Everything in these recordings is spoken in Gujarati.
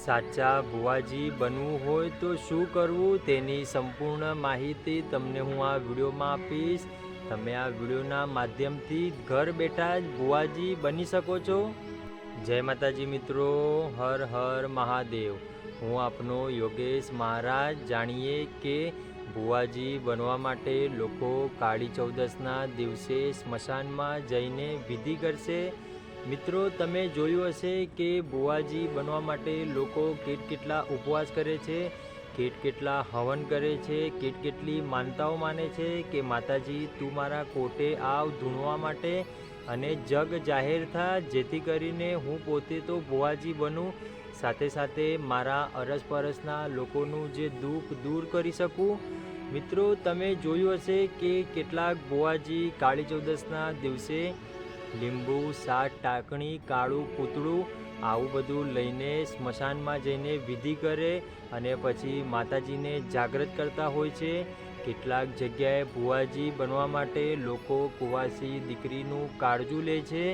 સાચા ભુવાજી બનવું હોય તો શું કરવું તેની સંપૂર્ણ માહિતી તમને હું આ વિડીયોમાં આપીશ. તમે આ વિડીયોના માધ્યમથી ઘર બેઠા જ ભુવાજી બની શકો છો. જય માતાજી મિત્રો, હર હર મહાદેવ. હું આપનો યોગેશ મહારાજ. જાણીએ કે ભુવાજી બનવા માટે લોકો કાળી ચૌદસના દિવસે સ્મશાનમાં જઈને વિધિ કરશે. મિત્રો, તમે જોયું હશે કે ભુવાજી બનવા માટે લોકો કેટલા ઉપવાસ કરે છે, કેટલા હવન કરે છે, કેટલી માનતાઓ માને છે કે માતાજી તું મારા કોટે આવ ધૂણવા માટે અને જગ જાહેર થા, જેથી કરીને હું પોતે તો ભુવાજી બનું, સાથે સાથે મારા અરસપરસના લોકોનું જે દુઃખ દૂર કરી શકું. મિત્રો, તમે જોયું હશે કે કેટલાક ભુવાજી કાળી ચૌદસના દિવસે લીંબુ, સાત ટાંકણી, કાળું પૂતળું આવું બધું લઈને સ્મશાનમાં જઈને વિધિ કરે અને પછી માતાજીને જાગૃત કરતા હોય છે. કેટલાક જગ્યાએ ભુવાજી બનવા માટે લોકો કુંવાસી દીકરીનું કાળજું લે છે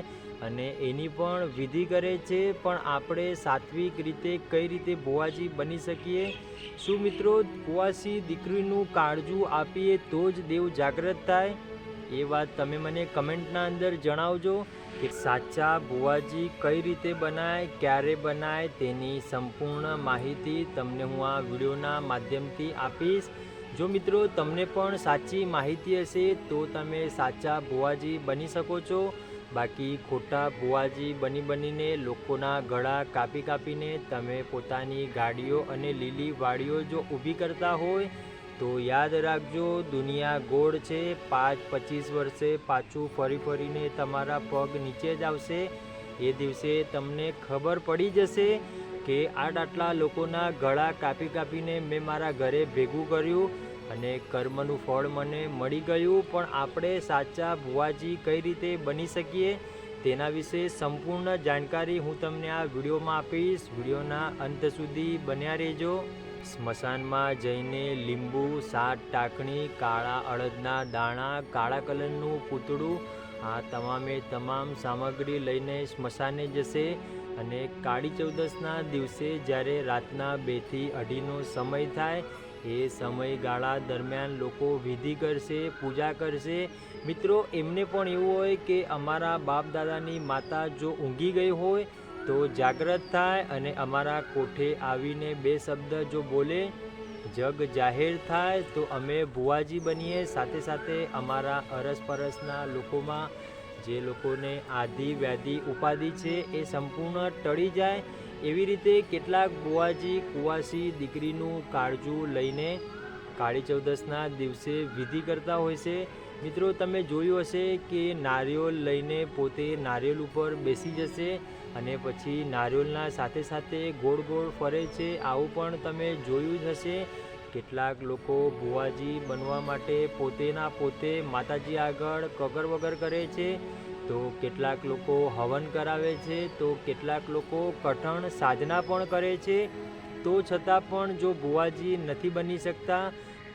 અને એની પણ વિધિ કરે છે. પણ આપણે સાત્વિક રીતે કઈ રીતે ભુવાજી બની શકીએ? શું મિત્રો કુંવાસી દીકરીનું કાળજું આપીએ તો જ દેવ જાગૃત થાય? એ વાત તમે મને કમેન્ટના અંદર જણાવજો કે સાચા ભુવાજી કઈ રીતે બનાય, ક્યારે બનાય, તેની સંપૂર્ણ માહિતી તમને હું આ વિડીયોના માધ્યમથી આપીશ. જો મિત્રો તમને પણ સાચી માહિતી હશે તો તમે સાચા ભુવાજી બની શકો છો. બાકી ખોટા ભુવાજી બનીને લોકોના ગળા કાપીને તમે પોતાની ગાડીઓ અને લીલી વાડીઓ જો ઊભી કરતા હોય તો યાદ રાખજો, દુનિયા ગોળ છે. 5-25 વર્ષે પાછું ફરીને તમારા પગ નીચે જ આવશે. એ દિવસે તમને ખબર પડી જશે કે આટલા લોકોના ગળા કાપીને મેં મારા ઘરે ભેગું કર્યું અને કર્મનું ફળ મને મળી ગયું. પણ આપણે સાચા ભુવાજી કઈ રીતે બની શકીએ તેના વિશે સંપૂર્ણ જાણકારી હું તમને આ વિડીયોમાં આપીશ. વિડીયોના અંત સુધી બન્યા રહેજો. સ્મશાનમાં જઈને લીંબુ, સાત ટાંકણી, કાળા અડદના દાણા, કાળા કલરનું પૂતળું, આ તમામ સામગ્રી લઈને સ્મશાને જશે અને કાળી ચૌદસના દિવસે જ્યારે રાતના 2 થી 2:30નો સમય થાય એ સમયગાળા દરમિયાન લોકો વિધિ કરશે, પૂજા કરશે. મિત્રો, એમને પણ એવું હોય કે અમારા બાપ દાદાની માતા જો ઊંઘી ગઈ હોય તો જાગૃત થાય અને અમારા કોઠે આવીને 2 શબ્દ જો બોલે, જગ જાહેર થાય તો અમે ભુવાજી બનીએ. સાથે સાથે અમારા અરસપરસના લોકોમાં જે લોકોને આધિ વ્યાધિ ઉપાધિ છે એ સંપૂર્ણ ટળી જાય. એવી રીતે કેટલાક ભુવાજી કુંવાસી દીકરીનું કાળજું લઈને કાળી ચૌદસના દિવસે વિધિ કરતા હોય છે. મિત્રો, તમે જોયું હશે કે નારિયેળ લઈને પોતે નારિયેળ ઉપર બેસી જશે અને પછી નારિયેળના સાથે ગોળ ફરે છે. આવું પણ તમે જોયું જ હશે. કેટલાક લોકો ભુવાજી બનવા માટે પોતે માતાજી આગળ કગર વગર કરે છે, તો કેટલાક લોકો હવન કરાવે છે, તો કેટલાક લોકો કઠણ સાધના પણ કરે છે. તો છતાં પણ જો ભુવાજી નથી બની શકતા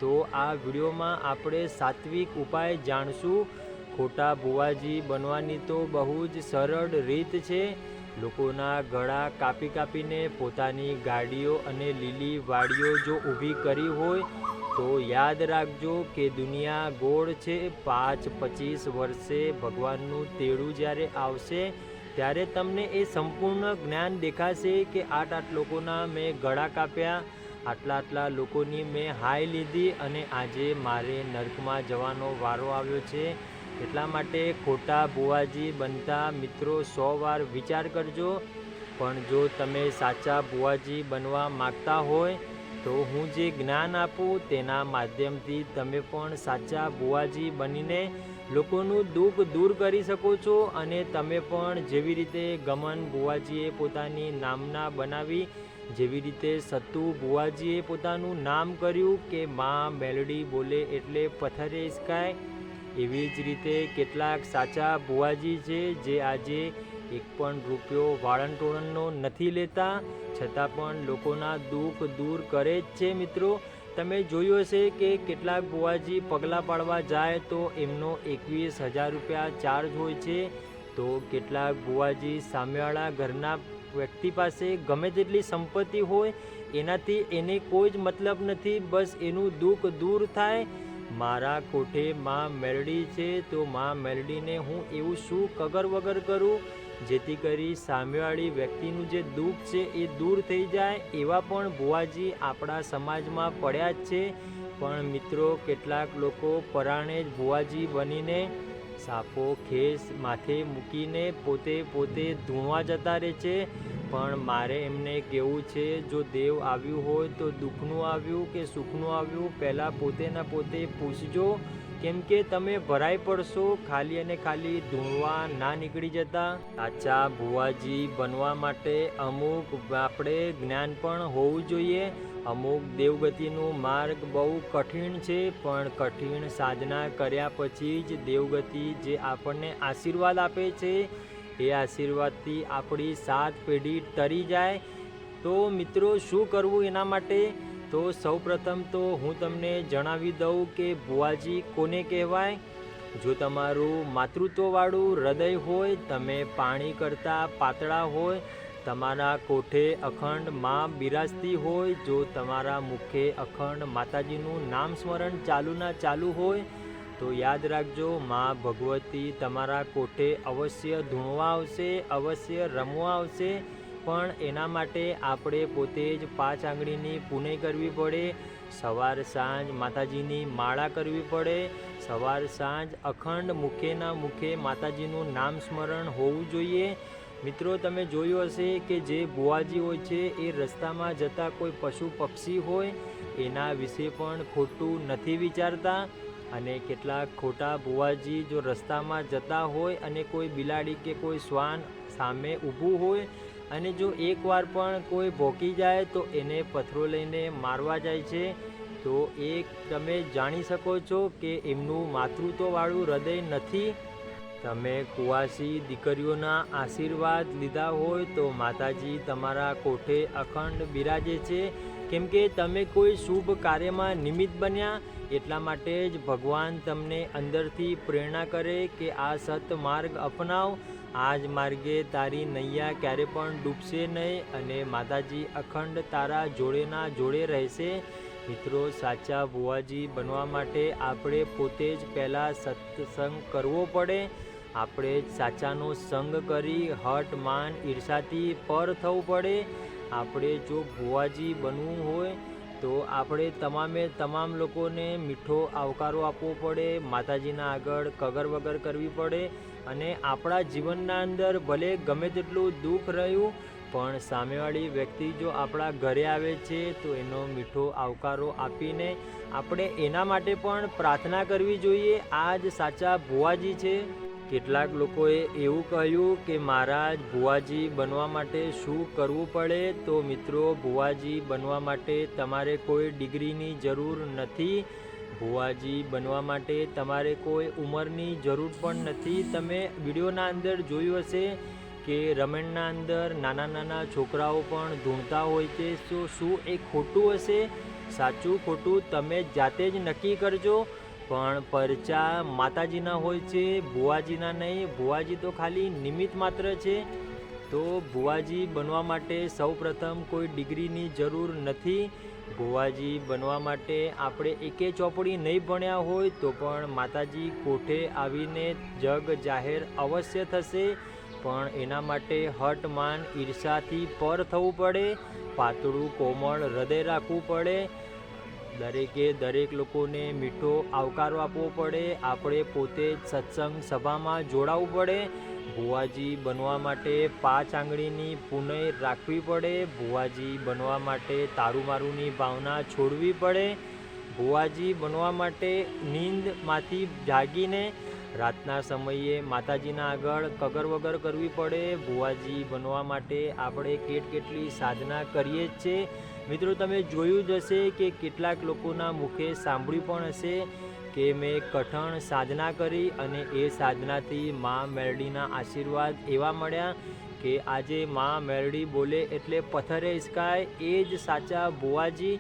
તો આ વિડીયોમાં આપણે સાત્વિક ઉપાય જાણશું. ખોટા ભુવાજી બનવાની તો બહુ જ સરળ રીત છે. લોકોના ગળા કાપીને પોતાની ગાડીઓ અને લીલી વાડીઓ જો ઊભી કરી હોય તો યાદ રાખજો કે દુનિયા ગોળ છે. 5-25 વર્ષે ભગવાનનું તેડું જ્યારે આવશે ત્યારે તમને એ સંપૂર્ણ જ્ઞાન દેખાશે કે આટ લોકોના મેં ગળા કાપ્યા, આટલા લોકોની મેં હાય લીધી અને આજે મારે નરકમાં જવાનો વારો આવ્યો છે. એટલા માટે ખોટા ભુવાજી બનતા મિત્રો 100 વાર વિચાર કરજો. પણ જો તમે સાચા ભુવાજી બનવા માગતા હોય તો હું જે જ્ઞાન આપું તેના માધ્યમથી તમે પણ સાચા ભુવાજી બનીને લોકોનું દુઃખ દૂર કરી શકો છો. અને તમે પણ જેવી રીતે ગમન ભુવાજીએ પોતાની નામના બનાવી, જેવી રીતે સત્તુ ભુવાજીએ પોતાનું નામ કર્યું કે માં મેલડી બોલે એટલે પથ્થરે ઇસકાય, એવી જ રીતે કેટલાક સાચા ભુવાજી છે જે આજે એક પણ રૂપિયો વાળન ટોળનનો નથી લેતા, છતાં પણ લોકોના દુઃખ દૂર કરે જ છે. મિત્રો, તમે જોયું હશે કે કેટલાક ભુવાજી પગલાં પાડવા જાય તો એમનો 21,000 રૂપિયા ચાર્જ હોય છે. તો કેટલાક ભુવાજી સામેવાળા ઘરના વ્યક્તિ પાસે ગમે તેટલી સંપત્તિ હોય એનાથી એને કોઈ જ મતલબ નથી, બસ એનું દુઃખ દૂર થાય. મારા કોઠે માં મેલડી છે તો માં મેલડીને હું એવું શું કગર વગર કરું જેથી કરી સામેવાળી વ્યક્તિનું જે દુઃખ છે એ દૂર થઈ જાય. એવા પણ ભુવાજી આપણા સમાજમાં પડ્યા જ છે. પણ મિત્રો, કેટલાક લોકો પરાણે જ ભુવાજી બનીને સાપો ખેસ માથે મૂકીને પોતે ધૂણવા જતા રહે છે. પણ મારે એમને કહેવું છે, જો દેવ આવ્યું હોય તો દુઃખનું આવ્યું કે સુખનું આવ્યું પહેલાં પોતે પૂછજો, કેમ કે તમે ભરાઈ પડશો. ખાલી અને ખાલી ધૂણવા ના નીકળી જતા. સાચા ભુવાજી બનવા માટે અમુક આપણે જ્ઞાન પણ હોવું જોઈએ. અમુક દેવગતિનું માર્ગ બહુ કઠિન છે, પણ કઠિન સાધના કર્યા પછી જ દેવગતિ જે આપણને આશીર્વાદ આપે છે એ આશીર્વાદથી આપણી 7 પેઢી તરી જાય. તો મિત્રો, શું કરવું એના માટે? તો સૌપ્રથમ તો હું તમને જણાવી દઉં કે ભુવાજી કોને કહેવાય. જો તમારું માતૃત્વવાળું હૃદય હોય, તમે પાણી કરતાં પાતળા હોય, તમારા કોઠે અખંડ માં બિરાજતી હોય, જો તમારા મુખે અખંડ માતાજીનું નામ સ્મરણ ચાલુ હોય, તો યાદ રાખજો, માં ભગવતી તમારા કોઠે અવશ્ય ધૂણવા આવશે, અવશ્ય રમવા આવશે. પણ એના માટે આપણે પોતે જ 5 આંગળીની પૂનઈ કરવી પડે. સવાર સાંજ માતાજીની માળા કરવી પડે. સવાર સાંજ અખંડ મુખે માતાજીનું નામ સ્મરણ હોવું જોઈએ. મિત્રો, તમે જોયું હશે કે જે ભુવાજી હોય છે એ રસ્તામાં જતા કોઈ પશુ પક્ષી હોય એના વિશે પણ ખોટું નથી વિચારતા. અને કેટલાક ખોટા ભુવાજી જો રસ્તામાં જતા હોય અને કોઈ બિલાડી કે કોઈ શ્વાન સામે ઊભું હોય અને જો એકવાર પણ કોઈ ભોંકી જાય તો એને પથ્થરો લઈને મારવા જાય છે. તો તમે જાણી શકો છો કે એમનું માતૃત્વવાળું હૃદય નથી. તમે કુવાસી દીકરીઓના આશીર્વાદ લીધા હોય તો માતાજી તમારા કોઠે અખંડ બિરાજે છે, કેમ કે તમે કોઈ શુભ કાર્યમાં નિમિત્ત બન્યા. એટલા માટે જ ભગવાન તમને અંદરથી પ્રેરણા કરે કે આ સત માર્ગ અપનાવ. આ જ માર્ગે તારી નૈયા ક્યારે પણ ડૂબશે નહીં અને માતાજી અખંડ તારા જોડેના જોડે રહેશે. મિત્રો, સાચા ભુવાજી બનવા માટે આપણે પોતે જ પહેલાં સત્સંગ કરવો પડે. આપણે સાચાનો સંગ કરી હટ માન ઈર્ષાથી પર થવું પડે. આપણે જો ભુવાજી બનવું હોય તો આપણે તમામ લોકોને મીઠો આવકારો આપવો પડે. માતાજીના આગળ કગર વગર કરવી પડે. અને આપણા જીવનના અંદર ભલે ગમે તેટલું દુઃખ રહ્યું, પણ સામેવાળી વ્યક્તિ જો આપણા ઘરે આવે છે તો એનો મીઠો આવકારો આપીને આપણે એના માટે પણ પ્રાર્થના કરવી જોઈએ. આ જ સાચા ભુવાજી છે. કેટલાક લોકોએ એવું કહ્યું કે મહારાજ, ભુવાજી બનવા માટે શું કરવું પડે? તો મિત્રો, ભુવાજી બનવા માટે તમારે કોઈ ડિગ્રીની જરૂર નથી. ભુવાજી બનવા માટે તમારે કોઈ ઉંમરની જરૂર પણ નથી. તમે વિડીયોના અંદર જોયું હશે કે રમણના અંદર નાના છોકરાઓ પણ ધૂણતા હોય છે. તો શું એ ખોટું હશે? સાચું ખોટું તમે જાતે જ નક્કી કરજો. પણ પરચા માતાજીના હોય છે, ભુવાજીના નહીં. ભુવાજી તો ખાલી નિમિત્ત માત્ર છે. તો ભુવાજી બનવા માટે સૌપ્રથમ કોઈ ડિગ્રીની જરૂર નથી. ભુવાજી બનવા માટે આપણે એકે ચોપડી નહીં ભણ્યા હોય તો પણ માતાજી કોઠે આવીને જગ જાહેર અવશ્ય થશે. પણ એના માટે હટ માન ઈર્ષાથી પર થવું પડે. પાતળું કોમળ હૃદય રાખવું પડે. દરેક લોકોને મીઠો આવકારો આપવો પડે. આપણે પોતે જ સત્સંગ સભામાં જોડાવવું પડે. ભુવાજી બનવા માટે 5 આંગળીની પૂનઈ રાખવી પડે. ભુવાજી બનવા માટે તારું મારુંની ભાવના છોડવી પડે. ભુવાજી બનવા માટે નીંદમાંથી જાગીને રાતના સમયે માતાજીના આગળ કગર વગર કરવી પડે. ભુવાજી બનવા માટે આપણે કેટલી સાધના કરીએ જ છે. મિત્રો, તમે જોયું જ હશે કે કેટલાક લોકોના મુખે સાંભળ્યું પણ હશે કે મેં કઠણ સાધના કરી અને એ સાધનાથી માં મેલડીના આશીર્વાદ એવા મળ્યા કે આજે માં મેલડી બોલે એટલે પથ્થરે હિસકાય. એ જ સાચા ભુવાજી.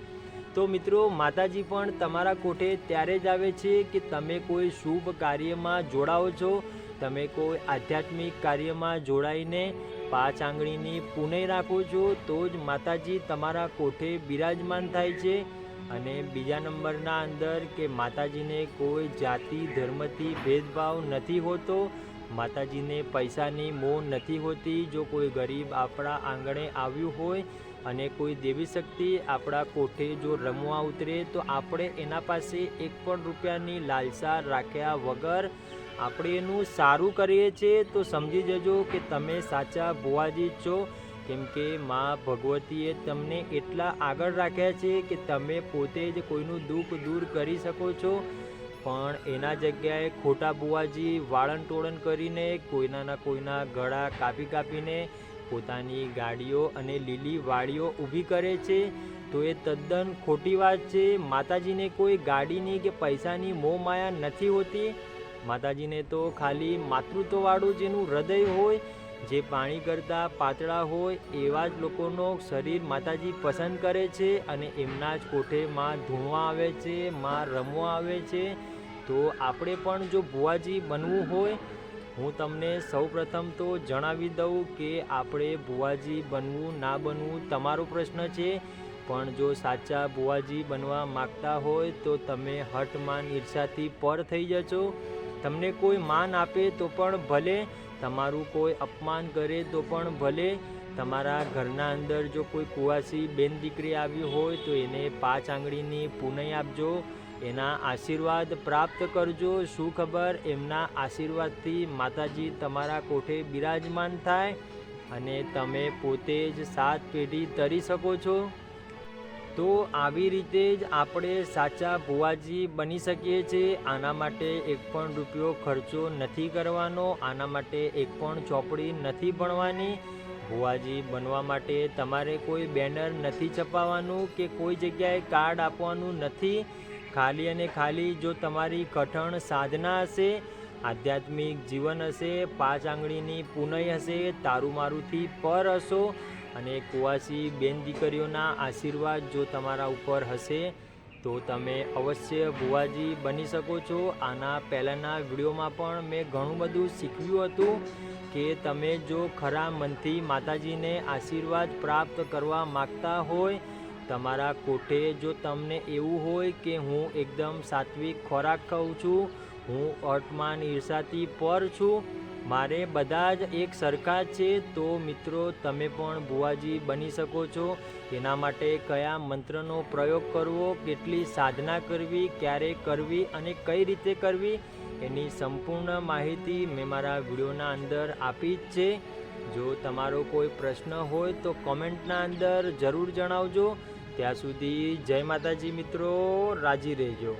તો મિત્રો, માતાજી પણ તમારા કોઠે ત્યારે જ આવે છે કે તમે કોઈ શુભ કાર્યમાં જોડાઓ છો. તમે કોઈ આધ્યાત્મિક કાર્યમાં જોડાઈને 5 આંગળીની પુનઈ રાખો છો તો જ માતાજી તમારા કોઠે બિરાજમાન થાય છે। અને બીજા નંબરના અંદર કે માતાજીને કોઈ જાતિ ધર્મથી ભેદભાવ નથી હોતો, માતાજીને પૈસાની મોહ નથી હોતી। જો કોઈ ગરીબ આપણા આંગણે આવ્યું હોય અને કોઈ દેવી શક્તિ આપણા કોઠે જો રમવા ઉતરે તો આપણે એના પાસે એક પણ રૂપિયાની લાલસા રાખ્યા વગર આપણે એનું સારું કરીએ છીએ। તો સમજી જજો કે તમે સાચા ભુવાજી છો, કેમ કે માં ભગવતીએ તમને એટલા આગળ રાખ્યા છે કે તમે પોતે જ કોઈનું દુઃખ દૂર કરી શકો છો। પણ એના જગ્યાએ ખોટા ભુવાજી વાળન ટોળન કરીને કોઈના ગળા કાપીને પોતાની ગાડીઓ અને લીલી વાડીઓ ઊભી કરે છે, તો એ તદ્દન ખોટી વાત છે। માતાજીને કોઈ ગાડીની કે પૈસાની મોહ માયા નથી હોતી। માતાજીને તો ખાલી માતૃત્વવાળું જેનું હૃદય હોય, જે પાણી કરતાં પાતળા હોય એવા જ લોકોનો શરીર માતાજી પસંદ કરે છે અને એમના જ કોઠે માં ધૂણવા આવે છે, માં રમવા આવે છે। તો આપણે પણ જો ભુવાજી બનવું હોય, હું તમને સૌપ્રથમ તો જણાવી દઉં કે આપણે ભુવાજી બનવું ના બનવું તમારો પ્રશ્ન છે, પણ જો સાચા ભુવાજી બનવા માગતા હોય તો તમે હઠમાન ઈર્ષાથી પર થઈ જશો। તમને કોઈ માન આપે તો પણ ભલે, તમારું કોઈ અપમાન કરે તો પણ ભલે, તમારા ઘરના અંદર જો કોઈ કુવાસી બેન દીકરી આવી હોય તો એને 5 આંગળીની પુનઈ આપજો, એના આશીર્વાદ પ્રાપ્ત કરજો। શું ખબર એમના આશીર્વાદથી માતાજી તમારા કોઠે બિરાજમાન થાય અને તમે પોતે જ 7 પેઢી તરી શકો છો। તો આવી રીતે જ આપણે સાચા ભુવાજી બની શકીએ છીએ। આના માટે એક પણ રૂપિયો ખર્ચો નથી કરવાનો, આના માટે એક પણ ચોપડી નથી ભણવાની। ભુવાજી બનવા માટે તમારે કોઈ બેનર નથી છપાવવાનું કે કોઈ જગ્યાએ કાર્ડ આપવાનું નથી। ખાલી અને ખાલી જો તમારી કઠણ સાધના હશે, આધ્યાત્મિક જીવન હશે, 5 આંગળીની પુનઈ હશે, તારું મારુંથી પર હશો અને કુવાસી બેન દીકરીઓના આશીર્વાદ જો તમારા ઉપર હશે તો તમે અવશ્ય ભુવાજી બની શકો છો। આના પહેલાંના વિડીયોમાં પણ મેં ઘણું બધું શીખવ્યું હતું કે તમે જો ખરા મનથી માતાજીને આશીર્વાદ પ્રાપ્ત કરવા માગતા હોય, તમારા કોઠે જો તમને એવું હોય કે હું એકદમ સાત્વિક ખોરાક ખાઉં છું, હું અટમાન ઈર્ષાથી પર છું, મારે બધા જ એક સરખા છે, તો મિત્રો તમે પણ ભુવાજી બની શકો છો। એના માટે કયા મંત્રનો પ્રયોગ કરવો, કેટલી સાધના કરવી, ક્યારે કરવી અને કઈ રીતે કરવી, એની સંપૂર્ણ માહિતી મેં મારા વિડીયોના અંદર આપી જ છે। જો તમારો કોઈ પ્રશ્ન હોય તો કોમેન્ટના અંદર જરૂર જણાવજો। ત્યાં સુધી જય માતાજી મિત્રો, રાજી રહેજો।